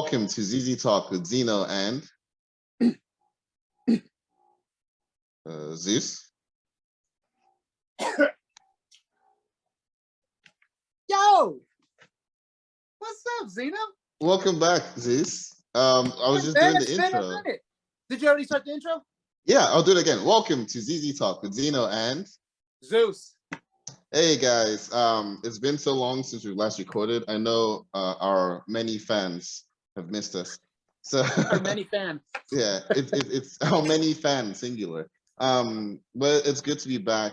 Welcome to ZZ Talk with Zino and Zeus. Yo, what's up, Zeno? Welcome back, Zeus. I was just doing the intro. Did you already start the intro? Yeah, I'll do it again. Welcome to ZZ Talk with Zino and Zeus. Hey guys, it's been so long since we last recorded. I know our many fans have missed us. So our many fans. Yeah, it's our many fans, singular. But it's good to be back.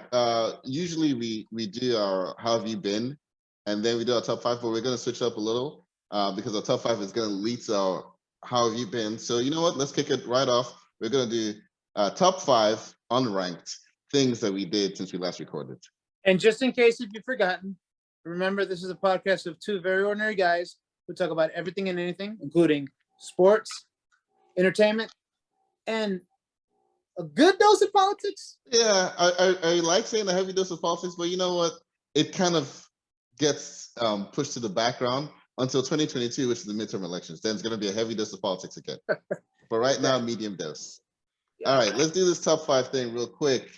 Usually we do our how have you been, and then we do our top five, but we're gonna switch up a little because our top five is gonna lead to our how have you been. So you know what? Let's kick it right off. We're gonna do top five unranked things that we did since we last recorded. And just in case if you've forgotten, remember this is a podcast of two very ordinary guys who talk about everything and anything, including sports, entertainment, and a good dose of politics. Yeah, I like saying a heavy dose of politics, but you know what? It kind of gets pushed to the background until 2022, which is the midterm elections. Then it's going to be a heavy dose of politics again. But right now, medium dose. Yeah. All right, let's do this top five thing real quick.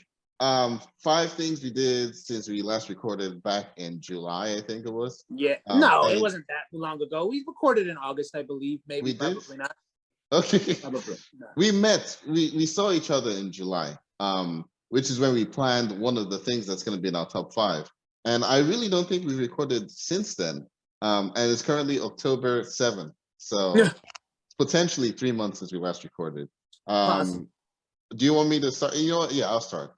Five things we did since we last recorded back in July, I think it was. Yeah, no, it wasn't that long ago. We recorded in August, I believe. Maybe, we did? Probably not. Okay. Probably not. We met. We saw each other in July, which is when we planned one of the things that's going to be in our top five. And I really don't think we recorded since then. And it's currently October 7th, so potentially 3 months since we last recorded. Awesome. Do you want me to start? You know what? Yeah, I'll start.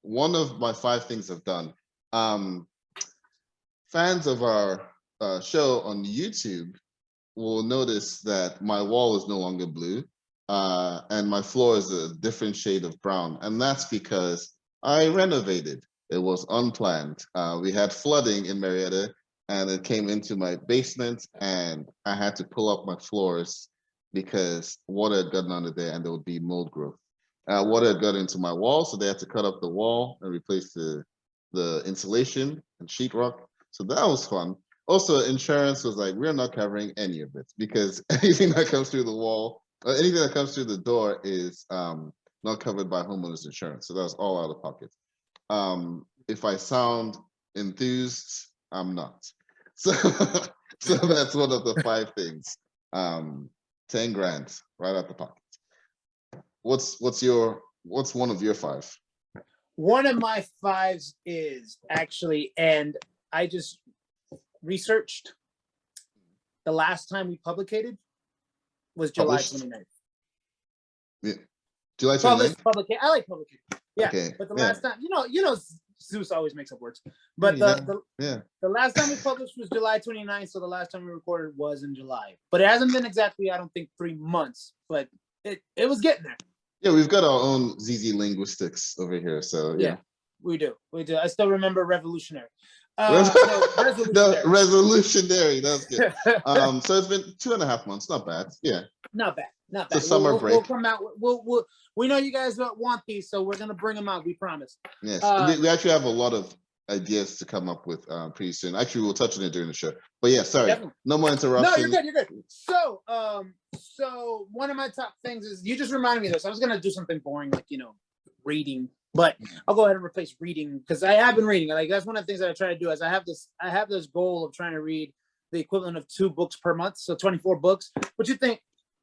One of my five things I've done. Fans of our show on YouTube will notice that my wall is no longer blue, and my floor is a different shade of brown, and that's because I renovated. It was unplanned. We had flooding in Marietta, and it came into my basement, and I had to pull up my floors because water had gotten under there, and there would be mold growth. Water had got into my wall, so they had to cut up the wall and replace the insulation and sheetrock. So that was fun. Also, insurance was like, we're not covering any of it because anything that comes through the wall, or anything that comes through the door is not covered by homeowners insurance. So that was all out of pocket. If I sound enthused, I'm not. So, so that's one of the five things. 10 grand right out the pocket. What's one of your five? One of my fives is actually, and I just researched, the last time we publicated was July 29th. Yeah. July 29th? I like publication. Yeah. Okay. But the last time, you know, Zeus always makes up words. But the last time we published was July 29th, so the last time we recorded was in July. But it hasn't been exactly, I don't think, 3 months, but it was getting there. Yeah, we've got our own ZZ linguistics over here, so yeah. We do. I still remember revolutionary. Revolutionary. No, revolutionary. That's good. So it's been 2.5 months. Not bad. Yeah. Not bad. It's a summer break. We'll come out. We know you guys want these, so we're gonna bring them out. We promise. Yes. We actually have a lot of ideas to come up with pretty soon. Actually, we'll touch on it during the show. But yeah, sorry. Definitely. No more interruptions. No, you're good. So, so one of my top things is, you just reminded me of this. I was gonna do something boring, like, reading. But I'll go ahead and replace reading, because I have been reading. Like, that's one of the things that I try to do. Is I have this goal of trying to read the equivalent of 2 books per month, so 24 books. But you think,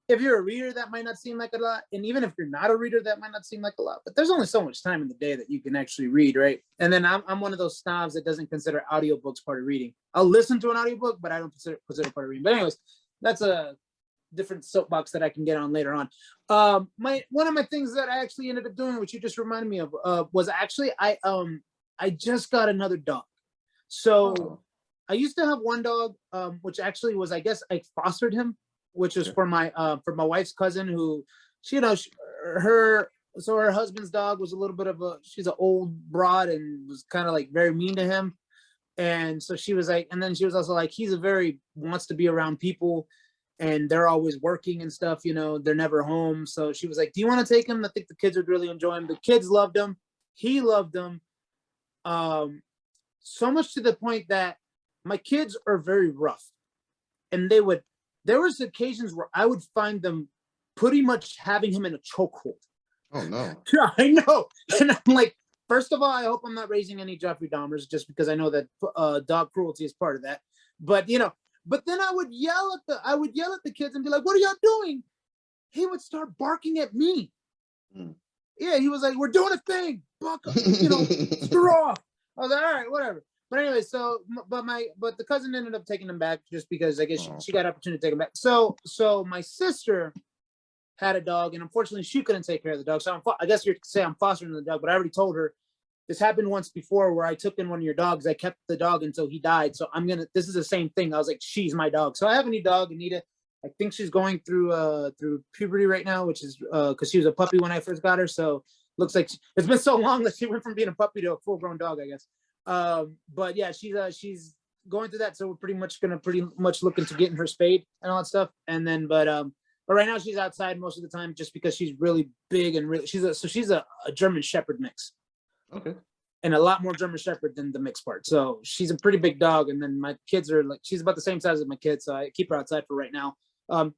if you're a reader, that might not seem like a lot, and even if you're not a reader, that might not seem like a lot. But there's only so much time in the day that you can actually read, right? And then I'm one of those snobs that doesn't consider audiobooks part of reading. I'll listen to an audiobook, but I don't consider part of reading. But anyways, that's a different soapbox that I can get on later on. One of my things that I actually ended up doing, which you just reminded me of, was actually I just got another dog. So I used to have one dog, which actually was, I guess I fostered him, which is for my wife's cousin, who her husband's dog was a little bit of she's an old broad and was kind of like very mean to him. And so she was like, and then she was also like, wants to be around people, and they're always working and stuff, they're never home. So she was like, do you want to take him? I think the kids would really enjoy him. The kids loved him. He loved him. So much to the point that my kids are very rough, and they would there was occasions where I would find them pretty much having him in a chokehold. Oh no. Yeah, I know. And I'm like, first of all, I hope I'm not raising any Jeffrey Dahmers, just because I know that dog cruelty is part of that. But but then I would yell at the kids and be like, "What are y'all doing?" He would start barking at me. Mm. Yeah, he was like, "We're doing a thing, buck up, screw off." I was like, "All right, whatever." But anyway, but the cousin ended up taking him back just because I guess she got an opportunity to take him back. So my sister had a dog, and unfortunately, she couldn't take care of the dog. So I guess you're say I'm fostering the dog, but I already told her this happened once before where I took in one of your dogs. I kept the dog until he died. So this is the same thing. I was like, she's my dog. So I have a new dog, Anita. I think she's going through puberty right now, which is because she was a puppy when I first got her. So looks like it's been so long that she went from being a puppy to a full grown dog, I guess. But yeah, she's going through that. So we're pretty much looking to getting her spayed and all that stuff. And then, but right now she's outside most of the time just because she's really big and really she's a German Shepherd mix. Okay. And a lot more German Shepherd than the mixed part. So she's a pretty big dog. And then my kids are like, she's about the same size as my kids. So I keep her outside for right now.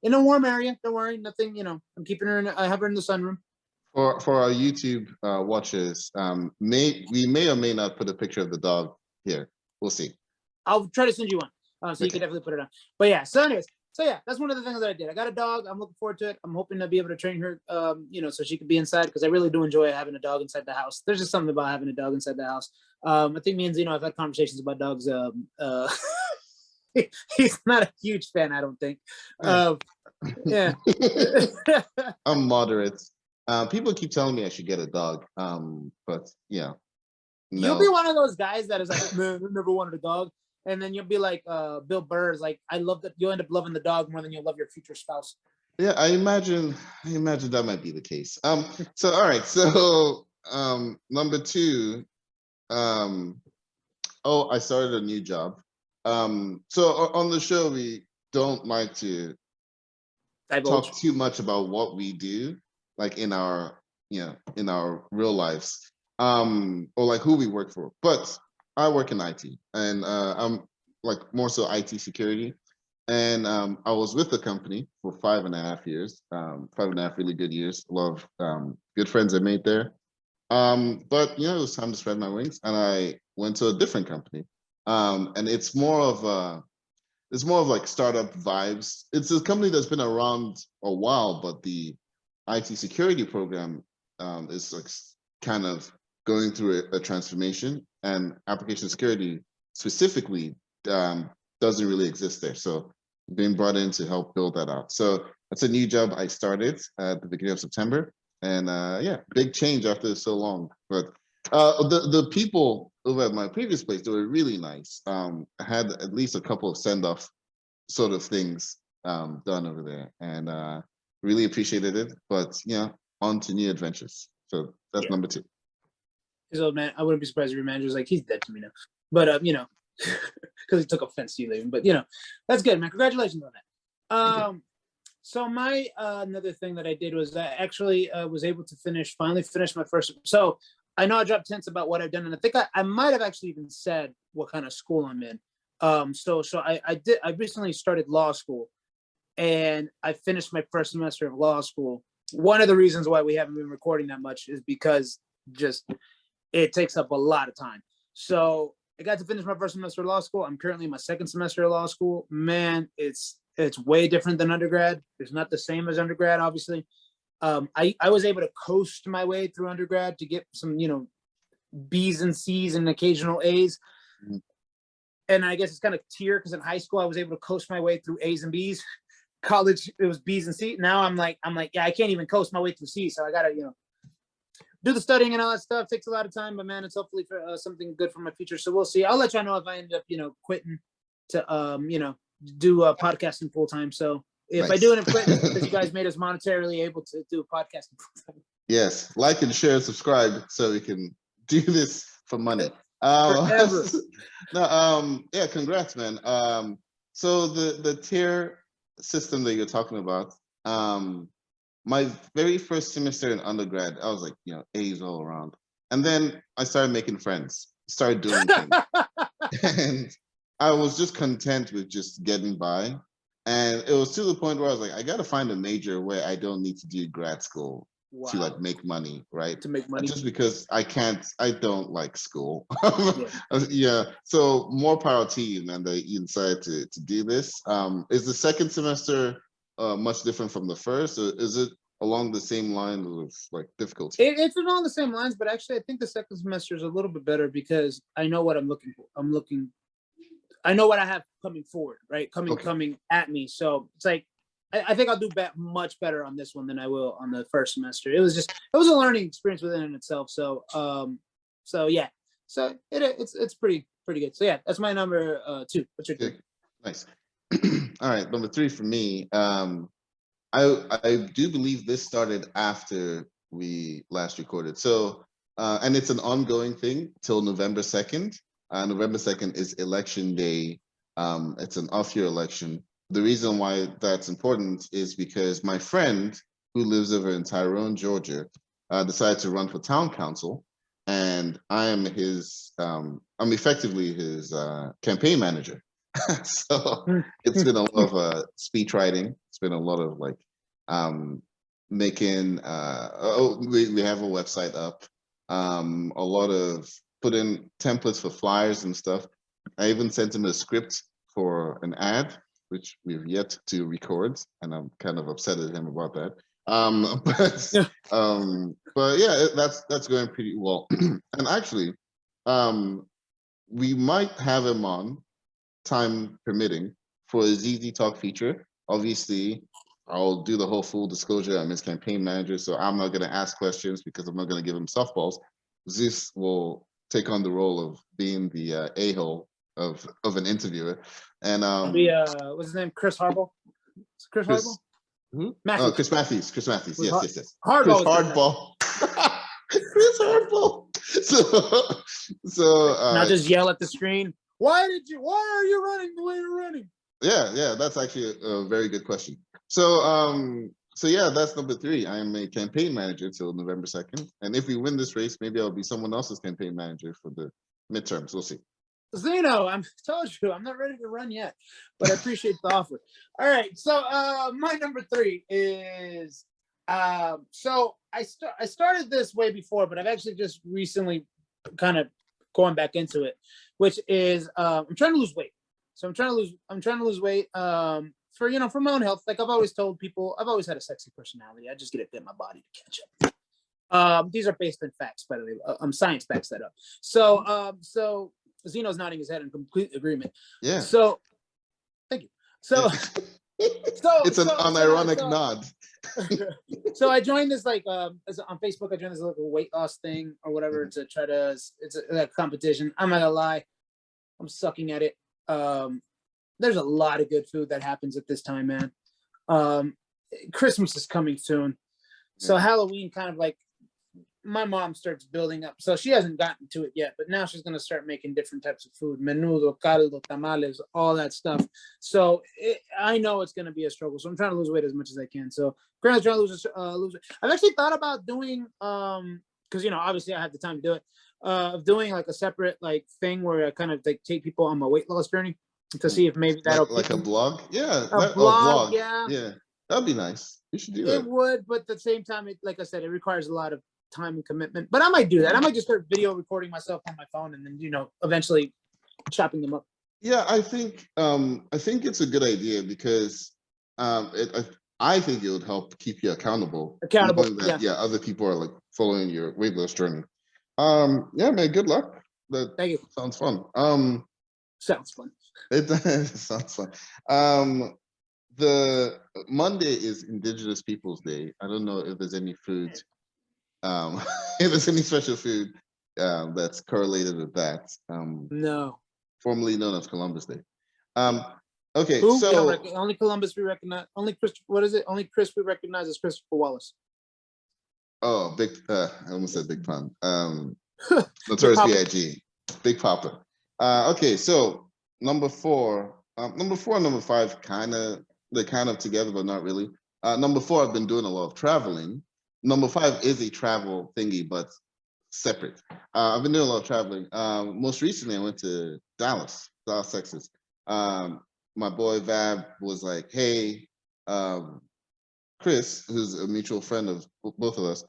In a warm area. Don't worry, nothing, I'm keeping her I have her in the sunroom. For our YouTube watchers, we may or may not put a picture of the dog here. We'll see. I'll try to send you one. So you can definitely put it on. But yeah, so anyways, that's one of the things that I did. I got a dog. I'm looking forward to it. I'm hoping to be able to train her, so she could be inside because I really do enjoy having a dog inside the house. There's just something about having a dog inside the house. I think me and Zino have had conversations about dogs. He's not a huge fan, I don't think. Yeah. I'm moderate. People keep telling me I should get a dog, but yeah. No. You'll be one of those guys that is like, man, I never wanted a dog. And then you'll be like Bill Burr is like, I love that you'll end up loving the dog more than you'll love your future spouse. Yeah, I imagine that might be the case. So all right, so number 2, I started a new job. So on the show we don't like to talk too much about what we do, like in our real lives, or like who we work for. But I work in IT, and I'm like more so IT security. And I was with the company for 5.5 years, 5.5 really good years. A lot of good friends I made there. But it was time to spread my wings, and I went to a different company. And it's more of like startup vibes. It's a company that's been around a while, but the IT security program is like kind of going through a transformation, and application security specifically doesn't really exist there. So being brought in to help build that out. So that's a new job I started at the beginning of September. And yeah, big change after so long. But the people over at my previous place, they were really nice. I had at least a couple of send-off sort of things done over there, and really appreciated it. But on to new adventures. So that's number 2. His old man, I wouldn't be surprised if your manager's like, he's dead to me now. But because he took offense to you leaving. But that's good, man. Congratulations on that. So my another thing that I did was I actually was able to finally finish my first. So I know I dropped hints about what I've done, and I think I might have actually even said what kind of school I'm in. So I recently started law school, and I finished my first semester of law school. One of the reasons why we haven't been recording that much is because just it takes up a lot of time. So I got to finish my first semester of law school. I'm currently in my second semester of law school. Man, it's way different than undergrad. It's not the same as undergrad, obviously. I was able to coast my way through undergrad to get some, B's and C's and occasional A's. Mm-hmm. And I guess it's kind of tier because in high school I was able to coast my way through A's and B's. College it was B's and C's. Now I'm like, yeah, I can't even coast my way through C's. So I gotta, do the studying and all that stuff. Takes a lot of time, but man, it's hopefully for something good for my future. So we'll see. I'll let y'all know if I end up, quitting to, do podcasting full time. So if I do end up quitting, because you guys made us monetarily able to do podcasting full time. Yes, like and share, subscribe, so we can do this for money. Forever. No, yeah, congrats, man. So the tier system that you're talking about, my very first semester in undergrad, I was like, A's all around. And then I started making friends, started doing things. And I was just content with just getting by. And it was to the point where I was like, I got to find a major where I don't need to do grad school to like make money, right? To make money. Just because I don't like school. Yeah. Yeah. So more power to you, man, that you decided to do this. Is the second semester much different from the first, or is it along the same line of like difficulty? It's along the same lines, but actually I think the second semester is a little bit better because I know what I'm looking for. I know what I have coming forward, right? Coming at me. So it's like I think I'll do much better on this one than I will on the first semester. It was a learning experience within itself. So yeah. So it's pretty good. So yeah, that's my number 2. What's your 3? Nice. All right, number 3 for me. I do believe this started after we last recorded. So and it's an ongoing thing till November 2nd. November 2nd is election day. It's an off-year election. The reason why that's important is because my friend who lives over in Tyrone, Georgia, decided to run for town council, and I am I'm effectively his campaign manager. So it's been a lot of speech writing. It's been a lot of like making. We have a website up. A lot of put in templates for flyers and stuff. I even sent him a script for an ad, which we've yet to record, and I'm kind of upset at him about that. But yeah, that's going pretty well. And actually, we might have him on, time permitting, for a ZZ Talk feature. Obviously, I'll do the whole full disclosure. I'm his campaign manager, so I'm not going to ask questions because I'm not going to give him softballs. Zeus will take on the role of being the a-hole of an interviewer. And what's his name? Chris Harbaugh. Chris Harbaugh. Who? Oh, Chris Matthews. Chris Matthews. Yes. Hardball. Chris Hardball. Chris Hardball. So now just yell at the screen. Why are you running the way you're running? Yeah, that's actually a very good question. So yeah, that's number 3. I am a campaign manager till November 2nd. And if we win this race, maybe I'll be someone else's campaign manager for the midterms. We'll see. Zino, I told you I'm not ready to run yet, but I appreciate the offer. All right, so my number 3 is so I started this way before, but I've actually just recently kind of going back into it, which is I'm trying to lose weight. So I'm trying to lose weight for my own health. Like I've always told people, I've always had a sexy personality. I just get to fit my body to catch up. These are based on facts, by the way. Science backs that up. So Zeno's nodding his head in complete agreement. Yeah. So thank you. So it's an unironic nod. So I joined this on Facebook. I joined this little weight loss thing or whatever to try to. It's a competition. I'm not gonna lie, I'm sucking at it. There's a lot of good food that happens at this time, man. Christmas is coming soon, so Halloween kind of like my mom starts building up. So she hasn't gotten to it yet, but now she's gonna start making different types of food: menudo, caldo, tamales, all that stuff. So I know it's gonna be a struggle. So I'm trying to lose weight as much as I can. So currently trying to lose weight. I've actually thought about doing because obviously I have the time to do it. Of doing like a separate like thing where I kind of like take people on my weight loss journey to see if maybe that'll like a blog. Yeah, a blog. Yeah, that'd be nice. You should do that. It would, but at the same time, like I said, it requires a lot of time and commitment. But I might do that. I might just start video recording myself on my phone and then eventually chopping them up. Yeah, I think it's a good idea because I think it would help keep you accountable. Other people are like following your weight loss journey. Yeah, man, good luck. Thank you. Sounds fun. Sounds fun. It sounds fun. The Monday is Indigenous Peoples Day. I don't know if there's any food, if there's any special food that's correlated with that. No. Formerly known as Columbus Day. Okay, Who? so only Columbus we recognize. Only Christopher. What is it? Only Chris we recognize as Christopher Wallace. Oh, I almost said Big Pun. Notorious B.I.G. Big Papa. Okay, so number 4 and number 5 they're kind of together, but not really. Number 4, I've been doing a lot of traveling. Number 5 is a travel thingy, but separate. I've been doing a lot of traveling. Most recently, I went to Dallas, Texas. my boy Vab was like, hey, Chris, who's a mutual friend of both of us,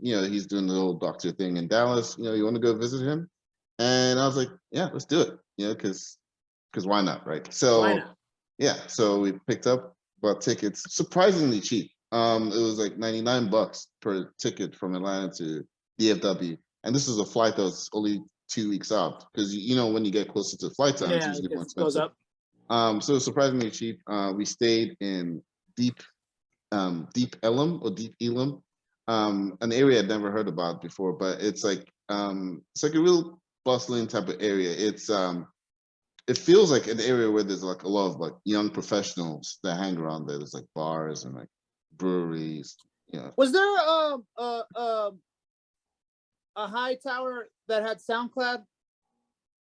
he's doing the whole doctor thing in Dallas. You want to go visit him? And I was like, yeah, let's do it. Because why not, right? So Why not? yeah, so we bought tickets, surprisingly cheap. It was like $99 per ticket from Atlanta to DFW, and this is a flight that was only 2 weeks out because when you get closer to flight time, it's Yeah, usually it more just goes expensive. up. So it was surprisingly cheap. We stayed in Deep Ellum or Deep Elam, an area I'd never heard about before, but it's like a real bustling type of area. It feels like an area where there's like a lot of like young professionals that hang around there. There's like bars and like breweries. Was there a high tower that had SoundCloud?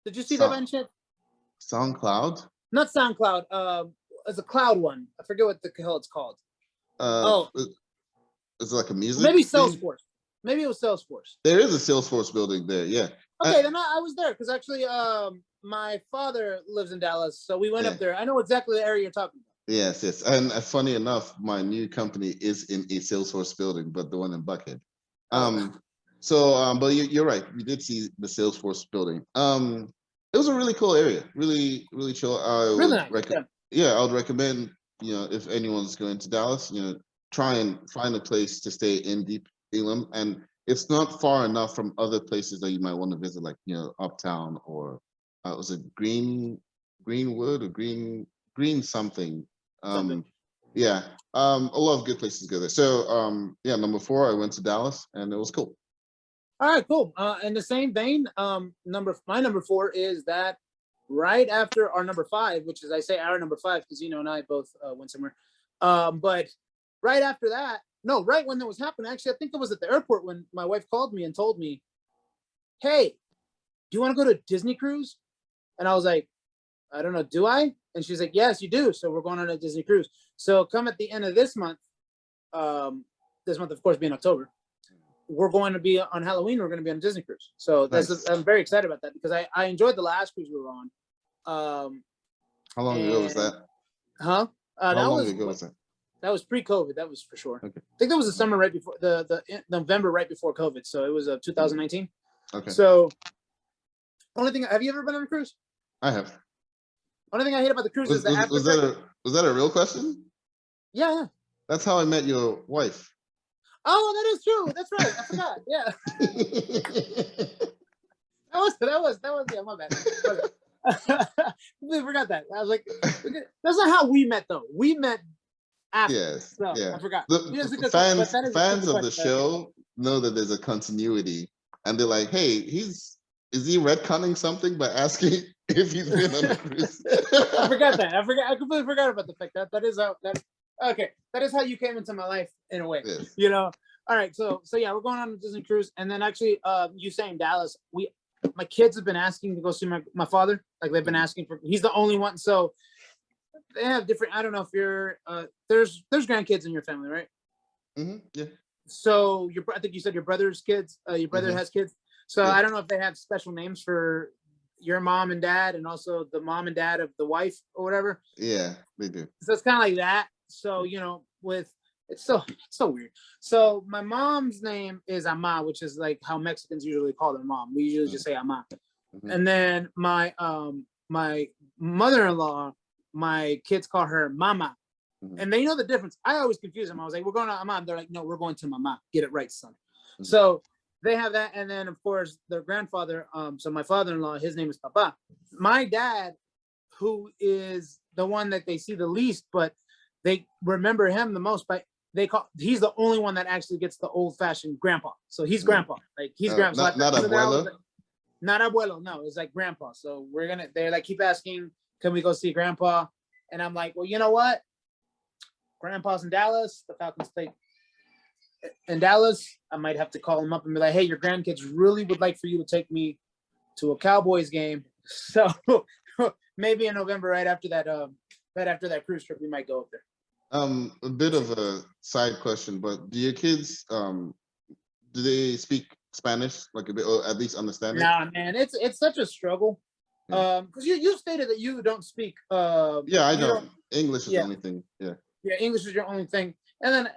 Did you see that by any chance? SoundCloud? Not SoundCloud. It's a cloud one. I forget what the hell it's called. Is it like a music? Maybe thing? Salesforce. Maybe it was Salesforce. There is a Salesforce building there. Yeah. Okay, then I was there because actually, my father lives in Dallas, so we went up there. I know exactly the area you're talking about. Yes. And funny enough, my new company is in a Salesforce building, but the one in Buckhead. But you're right. We did see the Salesforce building. It was a really cool area. Really, really chill. I would recommend, if anyone's going to Dallas, try and find a place to stay in Deep Elam, and it's not far enough from other places that you might want to visit, like Uptown or was it Greenwood or Green something. Yeah, a lot of good places to go there. So number 4, I went to Dallas, and it was cool. All right, cool. In the same vein, my number 4 is that right after our number 5, which is, I say our number 5 because and I both went somewhere. But right after that, no, right when that was happening, actually, I think it was at the airport when my wife called me and told me, hey, do you want to go to Disney cruise? And I was like, I don't know, do I? And she's like, yes, you do. So we're going on a Disney cruise. So come at the end of this month, of course, being October, we're going to be on Halloween. We're going to be on a Disney cruise. So I'm very excited about that because I enjoyed the last cruise we were on. How long ago was that? Huh? How long ago was that? That was pre-COVID. That was for sure. Okay. I think that was the summer right before the November right before COVID. So it was 2019. Okay. So only thing, have you ever been on a cruise? I have. Only thing I hate about the cruise is that was that a real question? Yeah. That's how I met your wife. Oh, that is true. That's right. I forgot. Yeah. that was yeah, my bad. I forgot that. I was like, that's not how we met though. We met after. Yes. So yeah. I forgot. Fans of the show know that there's a continuity, and they're like, hey, is he retconning something by asking if he's been on a cruise? I forgot that. I completely forgot about the fact that is how that. Okay, that is how you came into my life in a way. Yes. All right, so yeah, we're going on a Disney cruise, and then actually, you saying Dallas, my kids have been asking to go see my father. Like they've been asking for. He's the only one, so they have different. I don't know if you're there's grandkids in your family, right? Mm-hmm. Yeah. So I think you said your brother's kids. Your brother has kids. So yeah. I don't know if they have special names for your mom and dad, and also the mom and dad of the wife or whatever. Yeah, they do. So it's kind of like that. So with it's so weird. So my mom's name is Ama, which is like how Mexicans usually call their mom. We usually just say Ama. Mm-hmm. And then my mother-in-law, my kids call her Mama. Mm-hmm. And they know the difference. I always confuse them. I was like, we're going to Ama. They're like, no, we're going to Mama. Get it right, son. Mm-hmm. So they have that. And then of course their grandfather, so my father-in-law, his name is Papa. My dad, who is the one that they see the least, but they remember him the most, but he's the only one that actually gets the old-fashioned grandpa. So he's grandpa, like he's grandpa. Not abuelo. Not abuelo. No, it's like grandpa. So they like keep asking, can we go see grandpa? And I'm like, well, you know what? Grandpa's in Dallas. The Falcons play in Dallas. I might have to call him up and be like, hey, your grandkids really would like for you to take me to a Cowboys game. So maybe in November, right after that cruise trip, we might go up there. A bit of a side question, but do your kids do they speak Spanish like a bit, or at least understand it? Nah, man, it's such a struggle. Because you stated that you don't speak. Yeah, I You don't. English is the Yeah, only thing. Yeah. yeah. English is your only thing. And then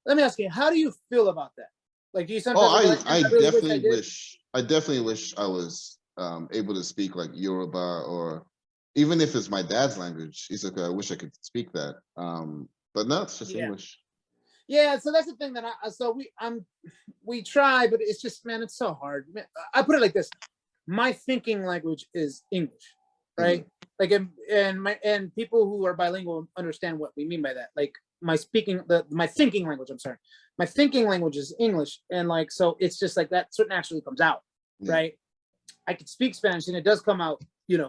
let me ask you, how do you feel about that? Like, do you Oh, sometimes go like, "Man, I really wish I did"? I definitely wish I was able to speak like Yoruba, or even if it's my dad's language. He's like, I wish I could speak that. But no, it's just Yeah, English. yeah. So that's the thing that so we try, but it's just, man, it's so hard. Man, I put it like this: my thinking language is English, Mhm. right? Like, and people who are bilingual understand what we mean by that. Like, my thinking language. I'm sorry, my thinking language is English, and like, so it's just like that. Sort of naturally comes out, Yeah. right? I could speak Spanish, and it does come out,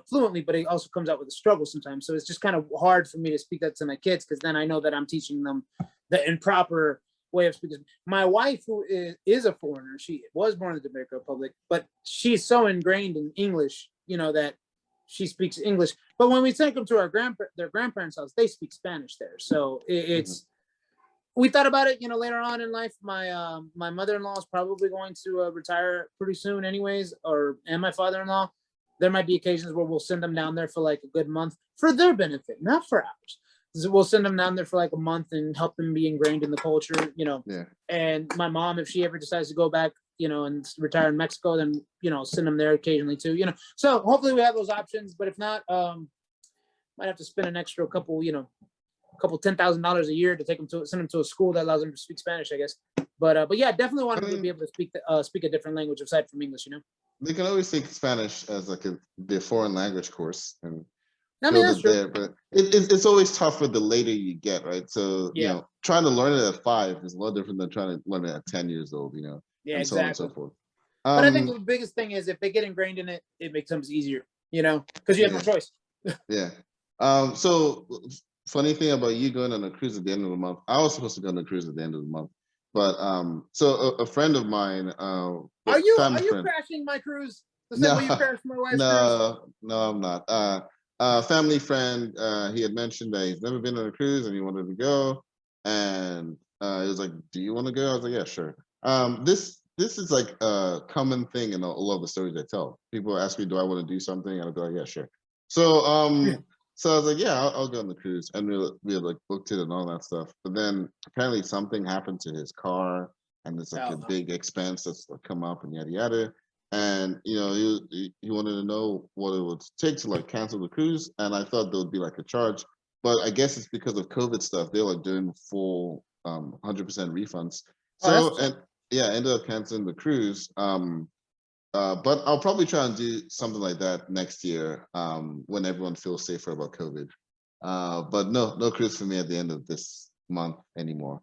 fluently, but it also comes out with a struggle sometimes. So it's just kind of hard for me to speak that to my kids, because then I know that I'm teaching them the improper way of speaking. My wife, who is a foreigner, she was born in the Dominican Republic, but she's so ingrained in English, that she speaks English. But when we take them to their grandparents' house, they speak Spanish there. So Mhm. we thought about it, later on in life. My mother-in-law is probably going to retire pretty soon, anyways, and my father-in-law. There might be occasions where we'll send them down there for like a good month for their benefit, not for ours. So we'll send them down there for like a month and help them be ingrained in the culture. Yeah. And my mom, if she ever decides to go back, and retire in Mexico, then send them there occasionally too. So hopefully we have those options. But if not, might have to spend an extra couple $10,000 a year to send them to a school that allows them to speak Spanish, I guess. But yeah, definitely want I them to be mean, able to speak a different language aside from English. they can always take Spanish as like the foreign language course and I mean, build that's it true. there. But it's always tougher the later you get, right? So Yeah, trying to learn it at 5 is a lot different than trying to learn it at 10 years old. yeah, And so on and so exactly. forth. But I think Um, the biggest thing is if they get ingrained in it, it becomes easier. Because you have no yeah, choice. yeah. So funny thing about you going on a cruise at the end of the month. I was supposed to go on a cruise at the end of the month, but so a friend of mine, a Are you family are you friend. crashing my cruise the same No, way you crashed my wife's cruise? no, I'm not. Family friend, he had mentioned that he's never been on a cruise and he wanted to go, and he was like, "Do you want to go?" I was like, "Yeah, sure." This is like a common thing in a lot of the stories I tell. People ask me, "Do I want to do something?" And I'll be like, "Yeah, sure." So so I was like, "Yeah, I'll go on the cruise," and we had like booked it and all that stuff. But then apparently something happened to his car, and it's like a Oh, big expense that's like come up and yada yada. And he wanted to know what it would take to like cancel the cruise, and I thought there would be like a charge, but I guess it's because of COVID stuff. They're like doing full 100% refunds. oh, that's So what's up. and yeah, I ended up canceling the cruise. But I'll probably try and do something like that next year when everyone feels safer about COVID. But no cruise for me at the end of this month anymore.